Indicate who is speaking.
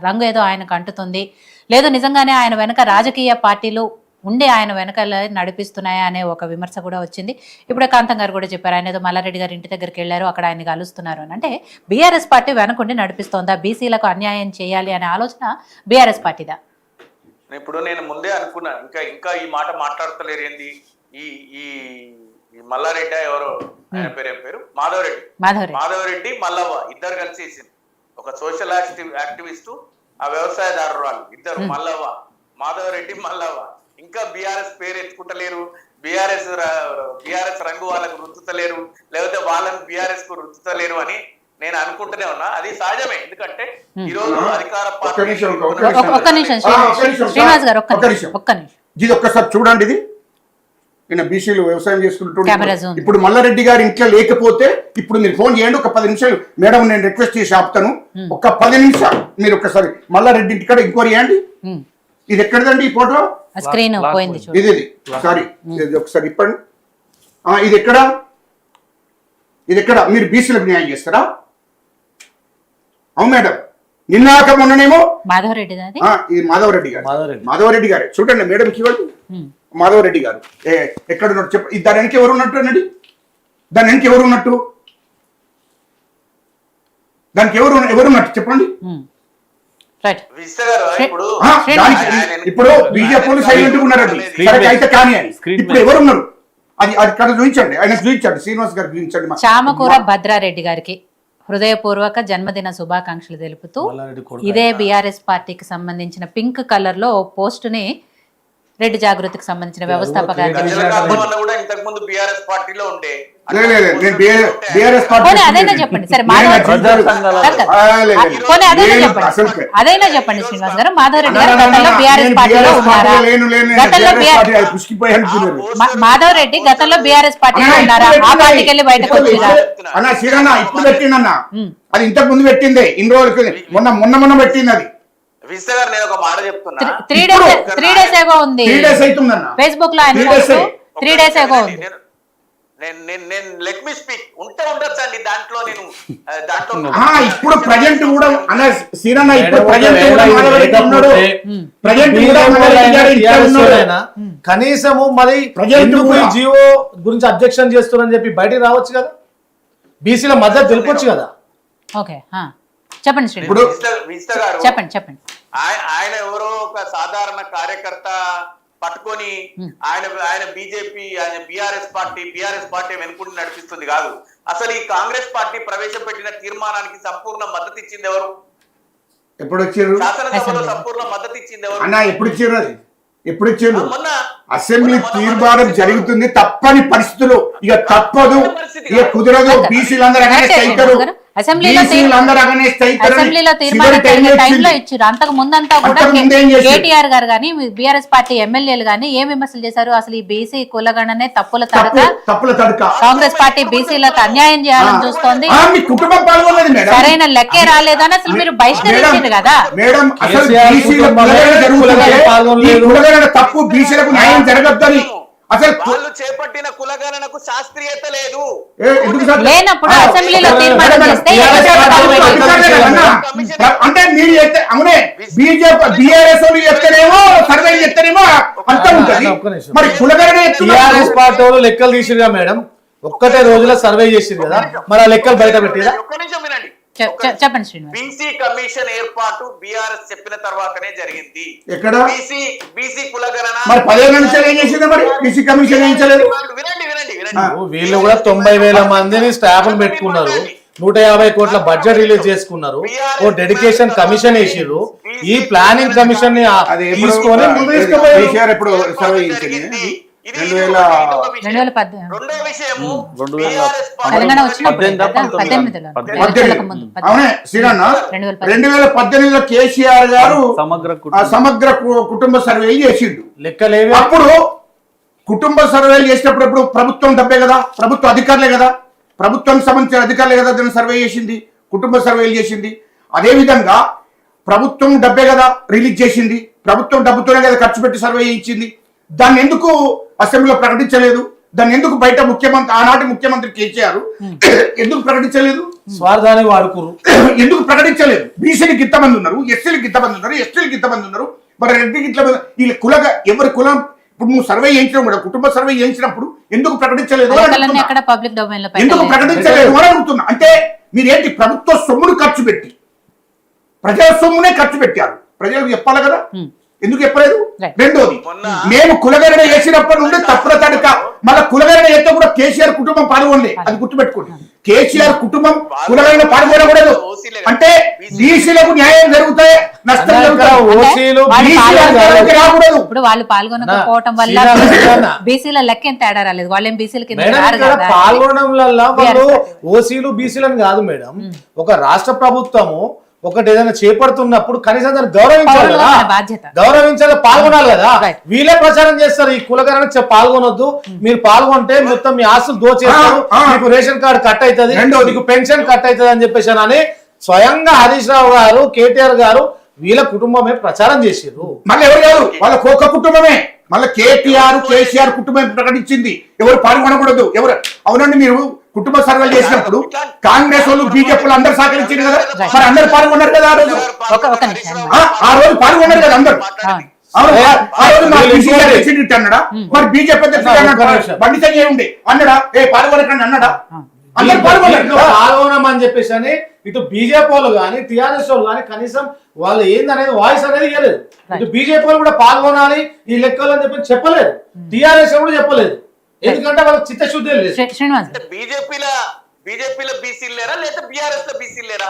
Speaker 1: రంగు ఏదో ఆయనకు అంటుతుంది, లేదు నిజంగానే ఆయన వెనక రాజకీయ పార్టీలు ఉండి ఆయన వెనకాల నడిపిస్తున్నాయా అనే ఒక విమర్శ కూడా వచ్చింది. ఇప్పుడే కాంతం గారు కూడా చెప్పారు, ఆయన ఏదో మల్లారెడ్డి గారి ఇంటి దగ్గరికి వెళ్ళారు, అక్కడ ఆయన కలుస్తున్నారు అని. అంటే బీఆర్ఎస్ పార్టీ వెనకుండి నడిపిస్తోందా? బీసీలకు అన్యాయం చేయాలి అనే ఆలోచన బీఆర్ఎస్ పార్టీదా?
Speaker 2: ఇప్పుడు నేను ముందే అనుకున్నా, ఇంకా ఈ మాట మాట్లాడతలేరు ఏంది, ఈ ఈ మల్లారెడ్డి ఎవరో ఆయన పేరు మాధవరెడ్డి మల్లవ్వ ఇద్దరు కలిసి ఒక సోషల్ యాక్టివిస్టు, ఆ వ్యవసాయదారురాలు ఇద్దరు మల్లవ్వ, మాధవరెడ్డి మల్లవ్వ, ఇంకా బీఆర్ఎస్ పేరు ఎత్తుకుంటలేరు, బీఆర్ఎస్ రంగు వాళ్ళకు రుద్దుతలేరు, లేకపోతే వాళ్ళని బీఆర్ఎస్ కు రుద్దుతలేరు అని నేను అనుకుంటూనే ఉన్నా. అది సహజమే, ఎందుకంటే ఈ రోజు అధికార
Speaker 3: ఇది ఒక్కసారి చూడండి. ఇది ఈయన బీసీలు వ్యవసాయం చేసుకుంటూ ఇప్పుడు మల్లారెడ్డి గారి ఇంట్లో లేకపోతే ఇప్పుడు మీరు ఫోన్ చేయండి, ఒక 10 నిమిషాలు మేడం నేను రిక్వెస్ట్ చేసి ఆపుతాను, ఒక 10 నిమిషాలు మీరు ఒకసారి మల్లారెడ్డి ఇంటికాడ ఎంక్వైరీ చేయండి. ఇది ఎక్కడదండి ఈ ఫోటో? ఇది సారీ ఒకసారి ఇప్పండి. ఇది ఎక్కడ మీరు బీసీలకు న్యాయం చేస్తారా? అవును మేడం, నిన్నాక మొన్ననేమో ఇది మాధవరెడ్డి గారు చూడండి మేడం ఇవ్వండి. మాధవరెడ్డి గారు ఎక్కడ ఉన్నట్టు చెప్ప, దాని వెనక ఎవరు ఉన్నట్టు అన్నది, దాని వెనక ఎవరు ఉన్నట్టు, దానికి ఎవరున్నట్టు చెప్పండి. ఇప్పుడు బీజేపీ సైలెంట్ ఉన్నారండి, అయితే కానీ అని ఇప్పుడు ఎవరున్నారు అది అక్కడ చూపించండి, ఆయన చూపించండి, శ్రీనివాస్ గారు చూపించండి.
Speaker 1: చామకూర భద్రారెడ్డి గారికి హృదయపూర్వక జన్మదిన శుభాకాంక్షలు తెలుపుతూ ఇదే బీఆర్ఎస్ పార్టీకి సంబంధించిన పింక్ కలర్ లో పోస్ట్ ని రెడ్డి జాగృతికి సంబంధించిన వ్యవస్థాపక అదైనా చెప్పండి సరే, అదైనా చెప్పండి శ్రీనివాస్ గారు. మాధవరెడ్డి గారు గతంలో బీఆర్ఎస్ పార్టీలో ఉన్నారా? మాధవరెడ్డి గతంలో బీఆర్ఎస్ పార్టీలో ఉన్నారా? ఆ పార్టీకి వెళ్ళి బయటకు వచ్చిరా?
Speaker 3: ఇప్పుడు పెట్టిందన్న, అది ఇంతకు ముందు పెట్టిందే, ఇన్ని రోజులకి మొన్న పెట్టింది. అది
Speaker 2: నేను ఒక మాట చెప్తున్నా,
Speaker 1: 3 days ఏగో ఉంది ఫేస్బుక్ లో, 3 days ఏగో ఉంది.
Speaker 2: నేను లెట్ మీ స్పీక్ ఉంటే ఉండొచ్చండి దాంట్లో. నేను
Speaker 3: ఇప్పుడు ప్రజెంట్ కూడా
Speaker 4: కనీసము మరి జియో గురించి అబ్జెక్షన్ చేస్తున్నారని చెప్పి బయటకు రావచ్చు కదా, బీసీల మద్దతు తెలుపొచ్చు కదా.
Speaker 1: ఓకే చెప్పండి చెప్పండి.
Speaker 2: ఆయన ఎవరో ఒక సాధారణ కార్యకర్త పట్టుకొని ఆయన బీజేపీ, ఆయన బీఆర్ఎస్ పార్టీ వెనుకుండి నడిపిస్తుంది కాదు. అసలు ఈ కాంగ్రెస్ పార్టీ ప్రవేశపెట్టిన తీర్మానానికి సంపూర్ణ మద్దతు ఇచ్చింది ఎవరు?
Speaker 3: ఎప్పుడు వచ్చారు?
Speaker 2: శాసనసభలో సంపూర్ణ మద్దతు ఇచ్చింది ఎవరు?
Speaker 3: ఎప్పుడు ఇచ్చారు? అసెంబ్లీ తీర్మానం జరుగుతుంది, తప్పని పరిస్థితులు, ఇక తప్పదు, ఇక కుదరదు, బీసీలందరూ
Speaker 1: అసెంబ్లీలో తీర్మానం టైంలో ఇచ్చారు. అంతకు ముందంతా కూడా కేటీఆర్ గారు గానీ బీఆర్ఎస్ పార్టీ ఎమ్మెల్యేలు గానీ ఏం విమర్శలు చేశారు? అసలు ఈ బీసీ కులగణనే తప్పుల తడక, కాంగ్రెస్ పార్టీ బీసీలకు అన్యాయం చేయాలని చూస్తోంది, సరైన లెక్కే రాలేదని అసలు మీరు బహిష్కరించారు కదా.
Speaker 3: తప్పు బీసీలకు న్యాయం జరగద్దని అసలు
Speaker 2: వాళ్ళు చేపట్టిన కులగణనకు శాస్త్రీయత లేదు.
Speaker 1: లేనప్పుడు అసెంబ్లీలో తీర్మానం చేస్తే
Speaker 3: అంటే మీరు అవునే బీజేపీ బీఆర్ఎస్ ఎత్తనేమో సర్వే ఎత్తనేమో అంతా ఉంటుంది. మరి కులగణన
Speaker 4: టీఆర్ఎస్ పార్టీ వాళ్ళు లెక్కలు తీసిరుగా మేడం, ఒక్కటే రోజుల సర్వే చేసిరు కదా, మరి ఆ లెక్కలు బయట పెట్టిరా?
Speaker 1: చెప్పండి శ్రీనివాస్.
Speaker 2: బీసీ కమిషన్ ఏర్పాటు బీఆర్ఎస్ చెప్పిన తర్వాతనే జరిగింది.
Speaker 3: ఎక్కడ
Speaker 2: బీసీ కులగణన
Speaker 3: మరి 10 ఏళ్ల నుంచి ఏం చేసింది? మరి బీసీ కమిషన్ ఏం చేయలేదు.
Speaker 4: వీళ్ళు కూడా 90,000 మందిని స్టాఫ్ పెట్టుకున్నారు, 150 కోట్ల బడ్జెట్ రిలీజ్ చేసుకున్నారు, ఓ డెడికేషన్ కమిషన్ వేసిర్రు. ఈ ప్లానింగ్ కమిషన్ ని తీసుకొని
Speaker 3: ఎప్పుడు సర్వే చేసింది?
Speaker 1: 2018
Speaker 3: కేసీఆర్ గారు సమగ్ర కుటుంబ సర్వే చేసిండు.
Speaker 4: లెక్కలేవి.
Speaker 3: అప్పుడు కుటుంబ సర్వేలు చేసినప్పుడు ప్రభుత్వం డబ్బే కదా, ప్రభుత్వ అధికారులే కదా, ప్రభుత్వానికి సంబంధించిన అధికారులే కదా దాన్ని సర్వే చేసింది, కుటుంబ సర్వేలు చేసింది. అదే విధంగా ప్రభుత్వం డబ్బే కదా రిలీజ్ చేసింది, ప్రభుత్వం డబ్బుతోనే కదా ఖర్చు పెట్టి సర్వే చేయించింది. దాన్ని ఎందుకు అసెంబ్లీలో ప్రకటించలేదు? దాన్ని ఎందుకు బయట ముఖ్యమంత్రి ఆనాటి ముఖ్యమంత్రి కేసీఆర్ ఎందుకు ప్రకటించలేదు?
Speaker 4: స్వార్థానికి వాడుకురు.
Speaker 3: ఎందుకు ప్రకటించలేదు? బీసీలకు ఇంతమంది ఉన్నారు, ఎస్సీలకు ఇంతమంది ఉన్నారు, ఎస్టీలకు ఇంతమంది ఉన్నారు, మరి రెడ్డికి ఇట్లా వీళ్ళ కులగా ఎవరి కులం ఇప్పుడు నువ్వు సర్వే చేయించడం కూడా కుటుంబ సర్వే చేయించినప్పుడు ఎందుకు ప్రకటించలేదు అని అడుగుతున్నా.
Speaker 1: ఎక్కడ పబ్లిక్ డొమైన్ లో
Speaker 3: ఎందుకు ప్రకటించలేదు అని అడుగుతున్నా. అంటే మీరేంటి ప్రభుత్వ సొమ్మును ఖర్చు పెట్టి ప్రజల సొమ్మునే ఖర్చు పెట్టారు, ప్రజలకు చెప్పాలి కదా, ఎందుకు చెప్పలేదు? రెండోది, మేము కులగరణ వేసినప్పటి నుండి తప్పుల తడక మళ్ళీ కులగరణ అయితే కూడా కేసీఆర్ కుటుంబం పాల్గొనలే, అది గుర్తుపెట్టుకోండి. కేసీఆర్ కుటుంబం కులగరణ పాల్గొనకూడదు అంటే బీసీలకు న్యాయం జరుగుతాయి, నష్టం రాకూడదు.
Speaker 1: ఇప్పుడు వాళ్ళు పాల్గొనకపోవటం వల్ల బీసీల లెక్క ఎంత తేడా రాలేదు, వాళ్ళు ఏం బీసీల కింద
Speaker 4: పాల్గొనడం వల్ల వాళ్ళు ఓసీలు బీసీలను కాదు మేడం, ఒక రాష్ట్ర ప్రభుత్వము ఒకటి ఏదైనా చేపడుతున్నప్పుడు కనీసం దాన్ని గౌరవించాలి కదా, గౌరవించాలి, పాల్గొనాలి కదా. వీళ్ళే ప్రచారం చేస్తారు ఈ కులగరణ పాల్గొనొద్దు, మీరు పాల్గొంటే మొత్తం మీ ఆస్తులు దోచేస్తారు, మీకు రేషన్ కార్డు కట్ అవుతుంది, మీకు పెన్షన్ కట్ అవుతుంది అని చెప్పేసి అని స్వయంగా హరీష్ రావు గారు, కేటీఆర్ గారు వీళ్ళ కుటుంబమే ప్రచారం చేసారు.
Speaker 3: మళ్ళీ ఎవరు కాదు, వాళ్ళ కోక కుటుంబమే. మళ్ళీ కేటీఆర్ కేసీఆర్ కుటుంబం ప్రకటించింది ఎవరు పాల్గొనకూడదు. ఎవరు అవునండి, మీరు కుటుంబ సర్వేలు చేసినప్పుడు కాంగ్రెస్ వాళ్ళు బీజేపీ అందరు సహకరించారు కదా, మరి అందరు పాల్గొన్నారు కదా ఆ రోజు. ఆ రోజు పాల్గొన్నారు కదా అందరు. ఆ రోజు అన్నాడా, మరి బీజేపీ బండి సంజయ్ ఉండే అన్నాడా, పాల్గొనకండి అన్నాడా? అందరు
Speaker 4: పాల్గొనమని చెప్పేసి అని ఇటు బీజేపీ వాళ్ళు కానీ టీఆర్ఎస్ వాళ్ళు కానీ కనీసం వాళ్ళు ఏందనేది వాయిస్ అనేది ఇవ్వలేదు. ఇటు బీజేపీ వాళ్ళు కూడా పాల్గొనాలి ఈ లెక్కలు అని చెప్పి చెప్పలేదు, టీఆర్ఎస్ కూడా చెప్పలేదు. ఎందుకంటే వాళ్ళకి చిత్తశుద్ధి లేదు.
Speaker 2: బీజేపీలో బీసీలు లేరా లేదా బీఆర్ఎస్ లో బీసీలు లేరా?